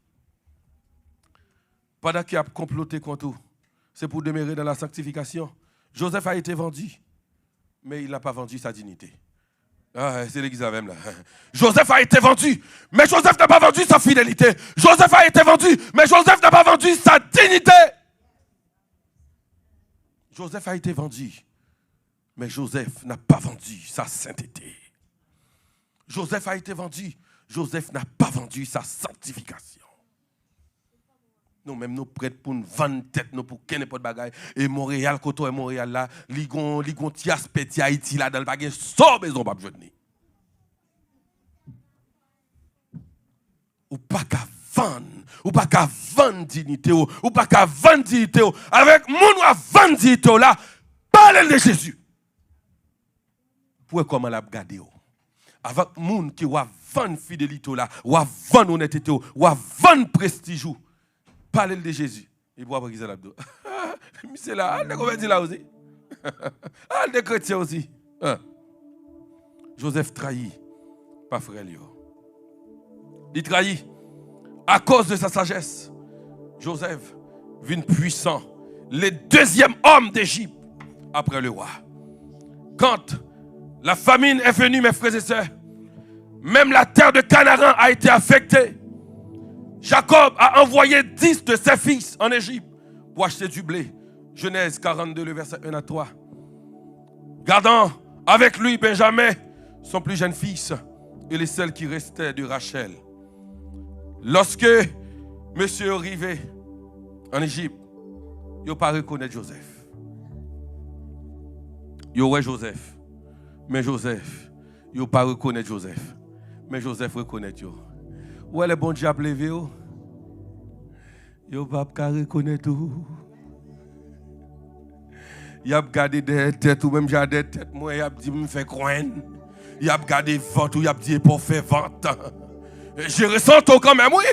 Pendant qu'il a comploté contre tout, c'est pour demeurer dans la sanctification. Joseph a été vendu, mais il n'a pas vendu sa dignité. Ah, c'est l'église avec là. Joseph a été vendu, mais Joseph n'a pas vendu sa fidélité. Joseph a été vendu, mais Joseph n'a pas vendu sa dignité. Joseph a été vendu. Mais Joseph n'a pas vendu sa sainteté. Joseph a été vendu. Joseph n'a pas vendu sa sanctification. Nous-mêmes, nous prêts pour nous vendre tête, nous pour qu'il n'y ait pas de bagaille. Et Montréal, Koto et Montréal là, ligon ti aspect Haïti là, dans le bagage, sans maison, pas besoin de. Ou pas qu'à vendre. Ou pas qu'à vendre dignité. Ou pas qu'à vendre dignité. Avec mon ou à vendre dignité là, parlez de Jésus. Pour comment la garder avec moun qui wa vendre fidélité là, wa vendre honnêteté, wa vendre prestige. Parlez de Jésus. Et pour après qu'ils l'abdo. C'est là, on est converti là aussi. On est chrétien aussi. Joseph trahi pas frère Léo. Il trahit à cause de sa sagesse. Joseph vient puissant, le deuxième homme d'Égypte après le roi. Quand la famine est venue, mes frères et sœurs, même la terre de Canaan a été affectée. Jacob a envoyé 10 de ses fils en Égypte pour acheter du blé. Genèse 42, le verset 1 à 3. Gardant avec lui Benjamin, son plus jeune fils, et les seuls qui restaient de Rachel. Lorsque Monsieur arrivé en Égypte, il n'a pas reconnu Joseph. Il ouais Joseph. Mais Joseph, il n'a pas reconnu Joseph. Mais Joseph reconnaît. Où est le bon Dieu levé? Il n'a pas reconnu tout. Il a gardé des têtes, ou même j'ai des têtes, moi, il a dit, me fait croire. Il a gardé vente, ou il a dit, pour faire vente. Je ressens quand même, oui.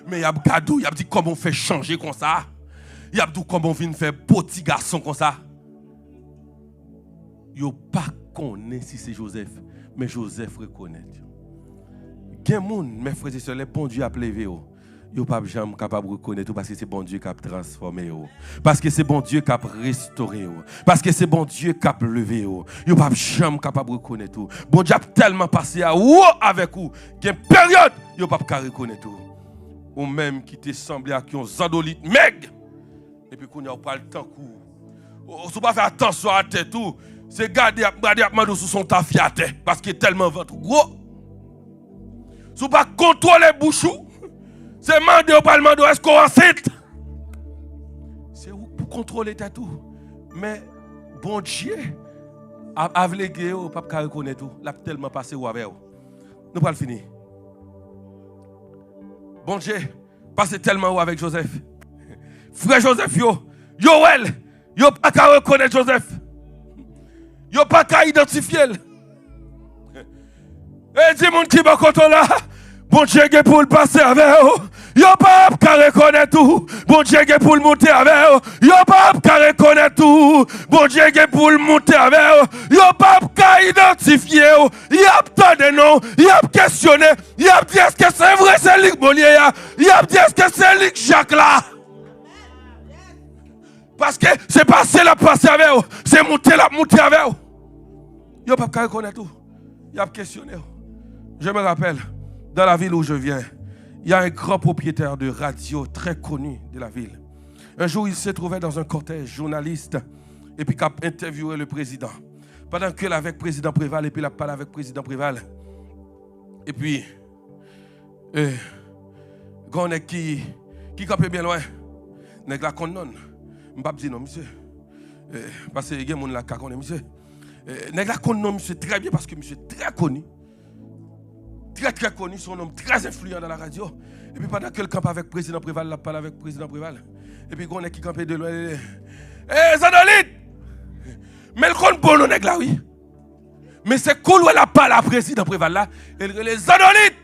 Mais il a gardé, il a dit, comment on fait changer comme ça. Il a dit, comment on vient faire petit garçon comme ça. Il n'a pas connaît si c'est Joseph, mais Joseph reconnaît. Il y a des gens, mes frères et sœurs, le bon Dieu a levé. Ils ne sont pas jamais capables de reconnaître parce que c'est bon Dieu qui a transformé. Parce que c'est bon Dieu qui a restauré. Parce que c'est bon Dieu qui a levé. Ils ne sont pas jamais capables de reconnaître. Bon Dieu a tellement passé à vous avec vous qu'il y a une période ils ne sont pas capables de reconnaître. Ou même qui te semblait à qui ont zandolite meg. Et puis qu'on n'a pas le temps. Vous ne pas faire attention à la tête. C'est garder à sous son tafiate. Parce qu'il est tellement votre gros. Si vous ne pas contrôler bouchou. C'est demander au Parlement de est-ce qu'on enceinte. C'est pour contrôler tout. Mais bon Dieu, avec les gars, pas qu'à reconnaître tout. L'a tellement passé ou avec. Nous pas le finir. Bon Dieu, passé tellement avec Joseph. Frère Joseph Yoel, yo pas qu'à reconnaître Joseph. Yo pas qu'à identifier. Et dis mon qui va contrôler là. Bon Dieu est pour le passer avec eux. Yo pas qu'à reconnaître tout. Bon Dieu est pour le monter avec eux. Yo pas qu'à reconnaître tout. Bon Dieu est pour le monter avec eux. Yo pas qu'à identifier. Il y a tant de noms. Il y a questionné. Il y a dit est-ce que c'est vrai c'est Luc Bollier. Il y a dit est-ce que c'est Luc Jacques là. Parce que c'est passé la passer avec eux. C'est monter la monter avec eux. Yo pas qu'à reconnaître tout. Il y a questionné. Je me rappelle. Dans la ville où je viens, il y a un grand propriétaire de radio très connu de la ville. Un jour, il se trouvait dans un cortège journaliste et puis il a interviewé le président. Pendant qu'il est avec le président Préval et puis il a parlé avec le président Préval. Et puis, quand on est qui campait bien loin, on est là qu'on non. Je ne vais pas dire non, monsieur. Parce que il y a des gens qui connaissent, monsieur. On est là qu'on non, monsieur, très bien parce que monsieur est très connu. Très connu, son homme très influent dans la radio. Et puis pendant que le camp avec le président Préval, il parle avec le président Préval. Et puis on est qui campait de loin. Zanolite! Mais le compte bon, on est là, oui. Mais c'est cool où elle a parlé à président Préval là. Elle dit Zanolite!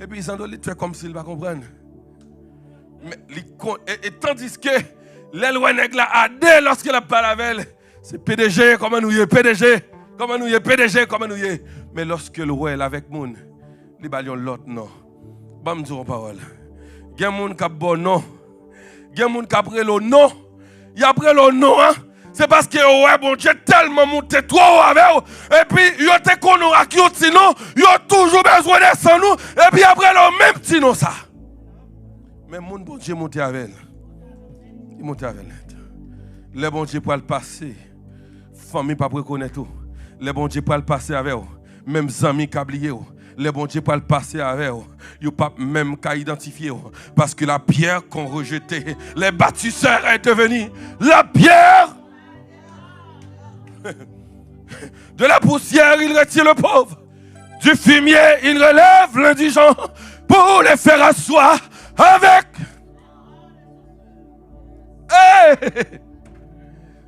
Et puis Zanolite fait comme s'il va comprendre. Mais, et tandis que l'Elouane est là, a dès lorsqu'elle a parlé avec elle, c'est PDG, comment nous y est, PDG. Comment nous y est PDG, comment nous y est. Mais lorsque le roi est avec moun, il va dire l'autre non. Pas me dire en parole. Il y a des gens qui ont bon non. Il y a des gens qui ont pris le non. Il y a pris le non. C'est parce que ouais, bon Dieu tellement monté trop avec eux. Et puis, il y a des gens qui ont dit non. Il y a toujours besoin de ça nous. Et puis après, le même petit non ça. Mais mon bon Dieu monté avec elle. Il monte avec elle. Le bon Dieu pour le passer. Famille pas reconnaître tout. Les bon Dieu pour le passer avec eux. Même amis qui oublié. Les bon Dieu pour le passer avec eux. Ils n'ont pas même qu'à identifier. Parce que la pierre qu'on rejetait, les bâtisseurs est devenue la pierre. De la poussière, il retire le pauvre. Du fumier, il relève l'indigent pour les faire asseoir avec. Hey!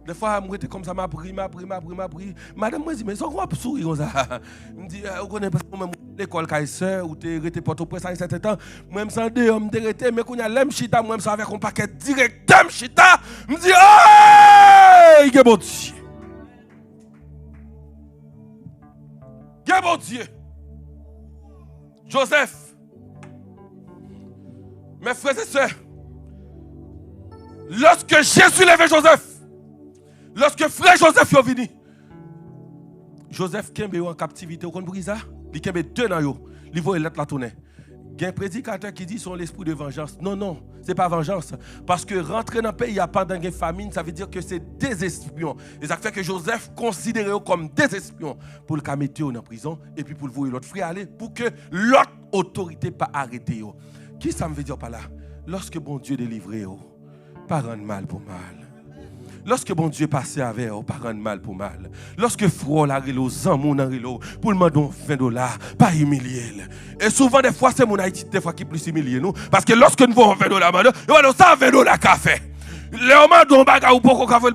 Des fois, je me comme ça, m'a pris. Madame, moi, je dis, mais ça, on va sourire comme ça. Je me dis, vous connaissez pas l'école Kaiser, où tu es Port-au-Prince à un certain temps. Moi, je me sens de mais quand il y a l'homme chita, moi, je me sens avec un paquet direct d'homme chita. Je me dis, oh, il est bon Dieu. Il est bon Dieu. Joseph, mes frères et sœurs, lorsque Jésus levait Joseph, lorsque frère Joseph est venu, Joseph qui est en captivité, vous comprenez ça? Il est deux dans yo. Il voit l'être la tournée. Il y a un prédicateur qui dit son l'esprit de vengeance. Non, non, ce n'est pas vengeance. Parce que rentrer dans le pays, il n'y a pas de famine, ça veut dire que c'est des espions. Et ça fait que Joseph considérait comme des espions pour le mettre en prison et puis pour le voir l'autre frère aller pour que l'autre autorité pas arrêter. Qui ça me veut dire par là? Lorsque bon Dieu délivre, pas rendre mal pour mal. Lorsque bon Dieu passe avec, pas rendre mal pour mal. Lorsque frère la relo, zamou nan relo, pour le mandon $20, pas humilier. Et souvent des fois c'est mon Haïti des fois qui plus humilié nous parce que lorsque nous voyons $20, mandon, ça $20 café. Les mandon baga ou poko café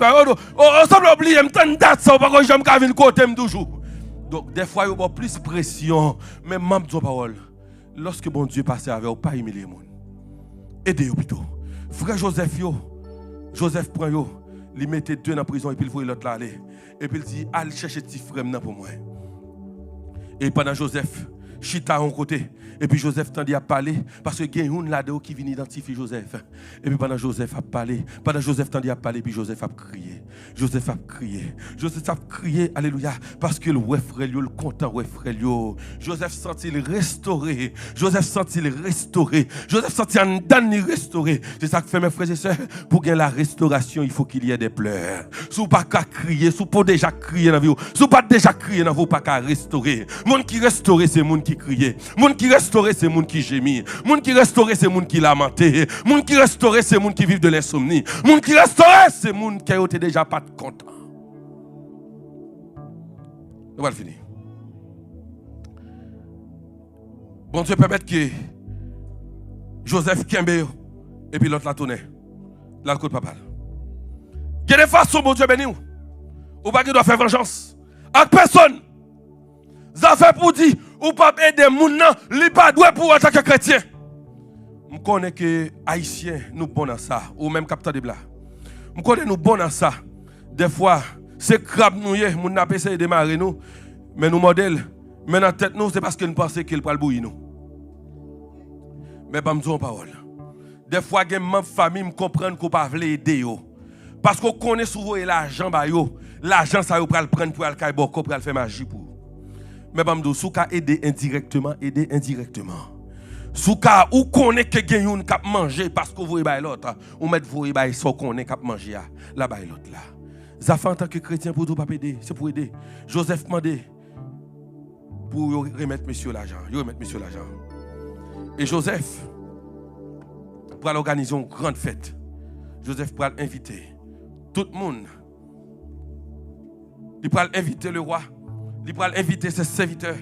on semble oublier m'tan date ça pas que j'aime ka vinn côté toujours. Donc des fois il y a plus pression mais m'am dis parole. Lorsque bon Dieu passe avec, pas humilier moun. Aidez-vous plutôt. Frère Joseph prend yo. Il mettait 2 dans la prison et puis il voit l'autre là aller. Et puis il dit, allez chercher petit frère pour moi. Et pendant Joseph, Chita en côté. Et puis Joseph tendit à parler parce que il y a une là-dedans qui vient identifier Joseph. Et puis pendant Joseph a parlé, pendant Joseph tendit à parler, puis Joseph a crié. Joseph a crié, alléluia, parce que le frère le content, frère Joseph sentit le restauré. Joseph sentit le restauré. Joseph sentit un dernier restauré. C'est ça que fait mes frères et sœurs. Pour gagner la restauration, il faut qu'il y ait des pleurs. Si vous pas qu'à crier, si vous pas déjà crier dans la vie, si vous pas déjà crier dans vous, pas qu'à restaurer. Monde qui restaure, c'est monde qui criait. Monde qui restaure, c'est monde qui gémit. Monde qui restaure, c'est monde qui lamentait. Monde qui restaure, c'est monde qui vivent de l'insomnie. Monde qui restaure, c'est monde qui a été déjà pas content. On va le finir. Bon Dieu permet que Joseph Kembe et puis l'autre la tourne. Là, le coup de papa. Il y a des façons, bon Dieu béni. Ou pas qu'il doit faire vengeance. Avec personne. Ça fait pour dire, ou pas aider les gens, li pas doué pour en tant que chrétien. Je connais que les Haïtiens, nous bons dans ça. Ou même capteur de blas. Je connais nous bons dans ça. Des fois, c'est crabe nous, nous n'avons pas essayé de démarrer nous. Mais nous modèles, mais dans la tête nous, c'est parce que nous pensons qu'il va le bouillir nous. Mais pas me dire en parole. Des fois, il y a des familles qui comprennent qu'on ne peut pas aider. Parce qu'on connaît souvent l'argent, l'argent, ça va le prendre pour aller pour faire magie pour. Mais pas me dire, si vous aider indirectement, aider indirectement. Si vous connaissez que quelqu'un qui a mangé parce que vous voyez l'autre, ou mettez vous voyez ce qu'on est qui a mangé là-bas l'autre là. Ça fait en tant que chrétien pour ne pas aider, c'est pour aider. Joseph demandé pour remettre monsieur l'argent. Et Joseph, pour aller organiser une grande fête, Joseph pour inviter tout le monde. Il pour inviter le roi, il pour inviter ses serviteurs.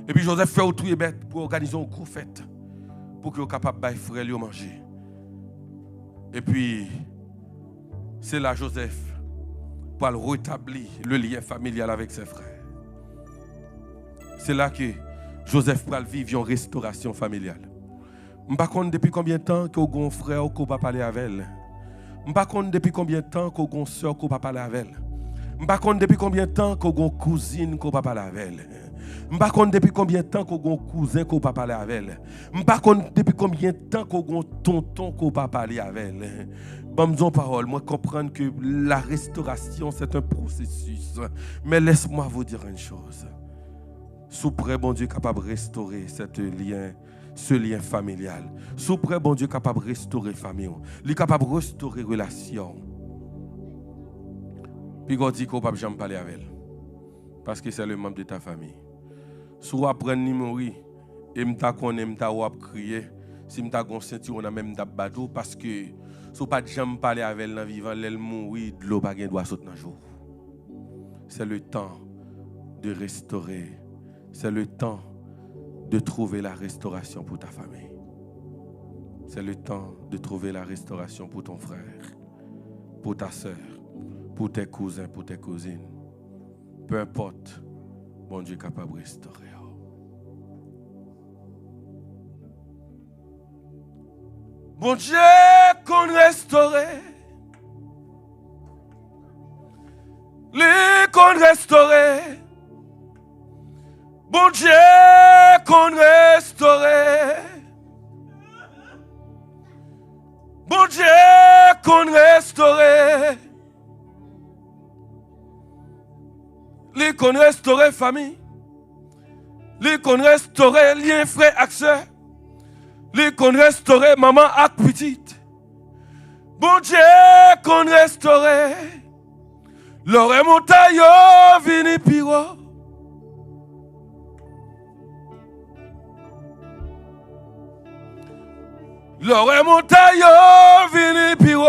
Et puis Joseph fait autour et bête pour organiser une grande fête, pour qu'il soit capable de frère lui manger. Et puis, c'est là Joseph pour rétablir le lien familial avec ses frères. C'est là que Joseph pour vivre une restauration familiale. Je ne sais pas depuis combien de temps que vous avez un frère qui va parler avec elle. Je ne sais pas depuis combien de temps que vous avez une soeur qui va parler avec elle. Je ne sais pas depuis combien de temps que vous avez une cousine qui va parler avec elle. Je ne sais pas depuis combien de temps que vous avez un cousin qui va parler avec elle. Je ne sais pas depuis combien de temps que vous avez un tonton qui va parler avec elle. Bon, parole, moi comprendre que la restauration c'est un processus. Mais laisse-moi vous dire une chose. Sous près, bon Dieu capable de restaurer ce lien familial. Sous près, bon Dieu capable de restaurer la famille. Il est capable de restaurer la relation. Puis on dit qu'on ne peut pas jamais parler avec elle. Parce que c'est le membre de ta famille. Si vous apprenez à mourir, et vous crier, si vous avez un ceinture, on a même un bateau, parce que si vous ne pouvez pas jamais parler avec elle dans le vivant, elle mourir, de l'eau ne doit sauter dans le jour. C'est le temps de restaurer. C'est le temps de trouver la restauration pour ta famille. C'est le temps de trouver la restauration pour ton frère, pour ta soeur, pour tes cousins, pour tes cousines. Peu importe, bon Dieu est capable de restaurer. Bon Dieu qu'on restaure. Les qu'on restaure. Bon Dieu qu'on restaure. Bon Dieu qu'on restaure. Les qu'on restaure famille. Les qu'on restaure lien frère et sœur. Les qu'on restaure maman et petite. Bon Dieu qu'on restaure. L'oré montagne vini piro. L'oré montagne vini piro.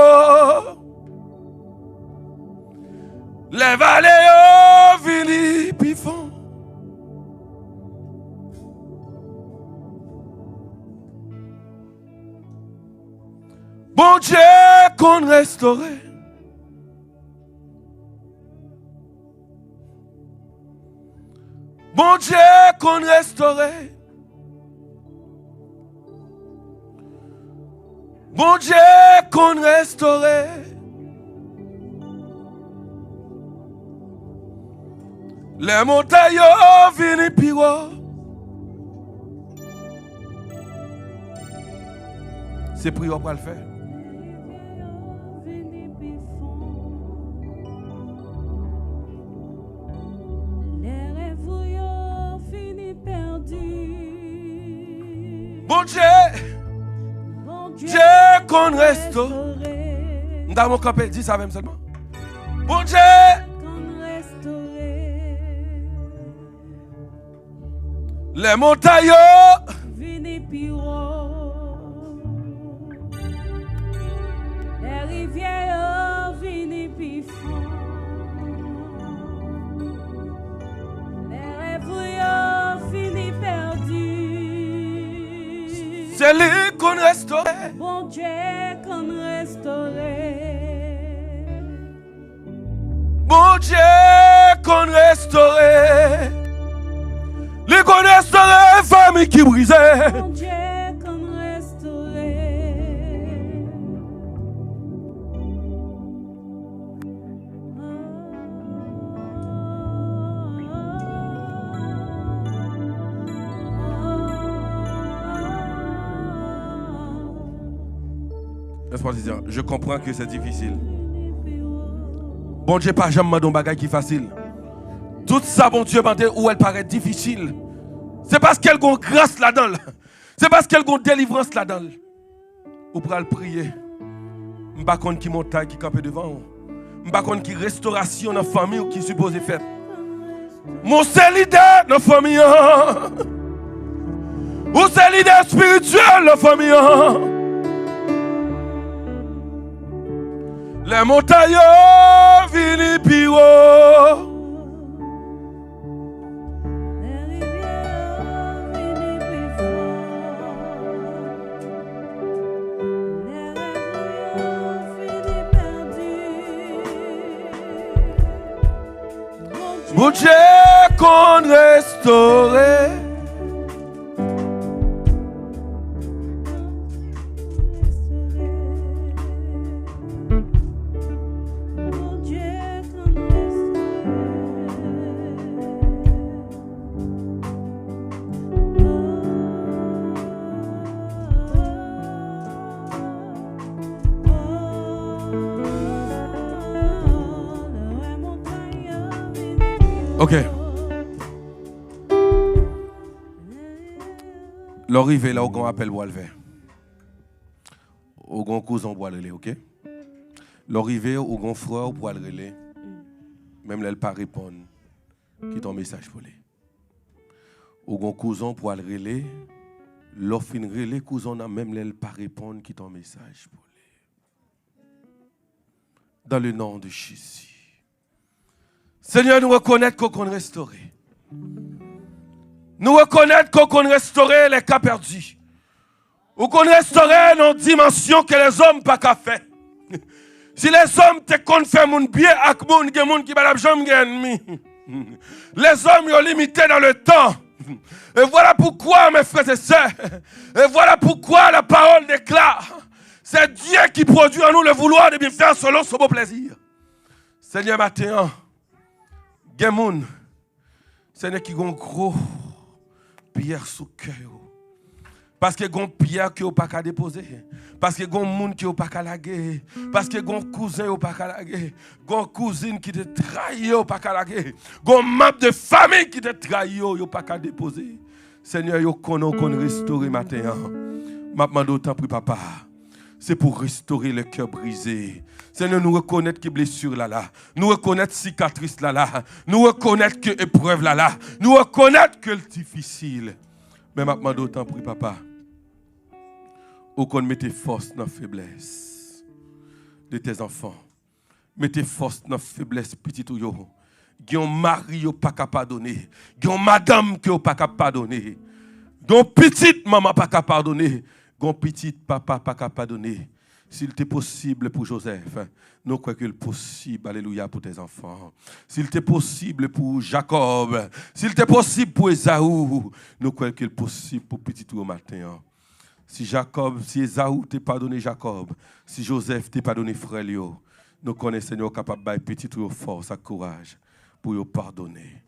Les vallées vini pifon. Bon Dieu qu'on restaurait. Bon Dieu qu'on restaurait. Bon Dieu qu'on restaurait. Les montagnes viennent piro. C'est prière pour le faire. Bon Dieu, Dieu qu'on restaure. Dans mon campé, dis ça même seulement. Bon Dieu qu'on restaure. Les montagnes vini piro. Les rivières vini pifon. Les rêves fini perdus. C'est lui qu'on restaure. Bon Dieu qu'on restaure. Bon Dieu qu'on restaure. Lui qu'on restaure, famille qui brisait. Bon Dieu qu'on restaure. Laisse-moi te dire, je comprends que c'est difficile. Bon Dieu, pas jamais demandé un bagage qui est facile. Tout ça, bon Dieu, où elle paraît difficile. C'est parce qu'elle a une grâce là-dedans. C'est parce qu'elle a une délivrance là-dedans. Ou pour le prier. Je ne sais pas qui montagne qui campe devant. Je ne sais pas qui restauration dans la famille ou qui suppose faire. Mon seul leader dans la famille. Ou seul leader spirituel dans la famille. Les montagnes vini piro. Les rivières vini pifon. Les rêves vini perdus. Bon Dieu qu'on restaurait. Ok. L'arrivée là, on appelle bois le vert. On cousin bois le relais, ok? L'arrivée où on frère bois le relais. Même là, elle pas répondre. Qui ton message pour lui. Ou on cousin bois le relais. L'offre relais cousin n'a même là, elle pas répondre. Qui ton message pour lui. Dans le nom de Jésus. Seigneur, nous reconnaître qu'on restauré. Nous reconnaître qu'on restauré les cas perdus. Ou qu'on restauré nos dimensions que les hommes pas qu'à faire. Si les hommes te qu'on fait mon bien avec moun qui moun qui pas jamais ennemi. Les hommes sont limités dans le temps. Et voilà pourquoi mes frères et sœurs. Et voilà pourquoi la parole déclare. C'est Dieu qui produit en nous le vouloir de bien faire selon son beau plaisir. Seigneur, maintenant. Gemoun, Seigneur qui a un gros pierre sous cœur. Parce que gon pierre qui n'a pas qu'à déposer. Parce que gon moun qui n'a pas qu'à laguer. Parce que gon cousin qui n'a pas qu'à laguer. Gon cousine qui te trahit, n'a pas qu'à laguer. Gon membre de famille qui te trahit, n'a pas qu'à déposer. Seigneur, yo konon kon restaurer matin. M'a demandé autant pour papa. C'est pour restaurer le cœur brisé. Seigneur, nous reconnaître que blessure là. Nous reconnaître cicatrice là. Nous reconnaître que épreuve là. Nous reconnaître que le difficile. Mais maintenant d'autant pour papa. Ou qu'on mette force dans la faiblesse de tes enfants. Mettez force dans la faiblesse petit ou yo. Gyon mari yo pas capable pardonner. Gyon madame que yo pas capable pardonner. Gyon petite maman pas capable pardonner. Gyon petite papa pas capable pardonner. S'il était possible pour Joseph, nous croyons qu'il est possible, alléluia, pour tes enfants. S'il était possible pour Jacob, s'il était possible pour Esaü, nous croyons qu'il est possible pour petit tout au matin. Si Esaü t'a pardonné Jacob, si Joseph t'a pardonné frère Léo, nous connaissons Seigneur capable de petit tout force et courage pour vous pardonner.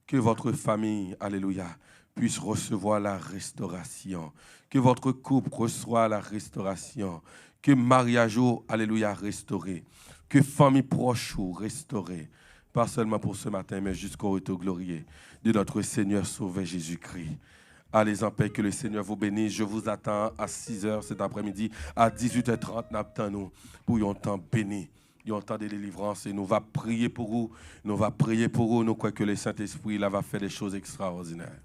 Que votre famille, alléluia, puisse recevoir la restauration. Que votre couple reçoive la restauration. Que mariage, alléluia, restauré. Que famille proche restaurée. Pas seulement pour ce matin, mais jusqu'au retour glorieux de notre Seigneur Sauveur Jésus-Christ. Allez en paix, que le Seigneur vous bénisse. Je vous attends à 6h cet après-midi, à 18h30, nous pour un temps béni. Il y a un temps de délivrance et nous va prier pour vous. Nous va prier pour vous. Nous croyons que le Saint-Esprit va faire des choses extraordinaires.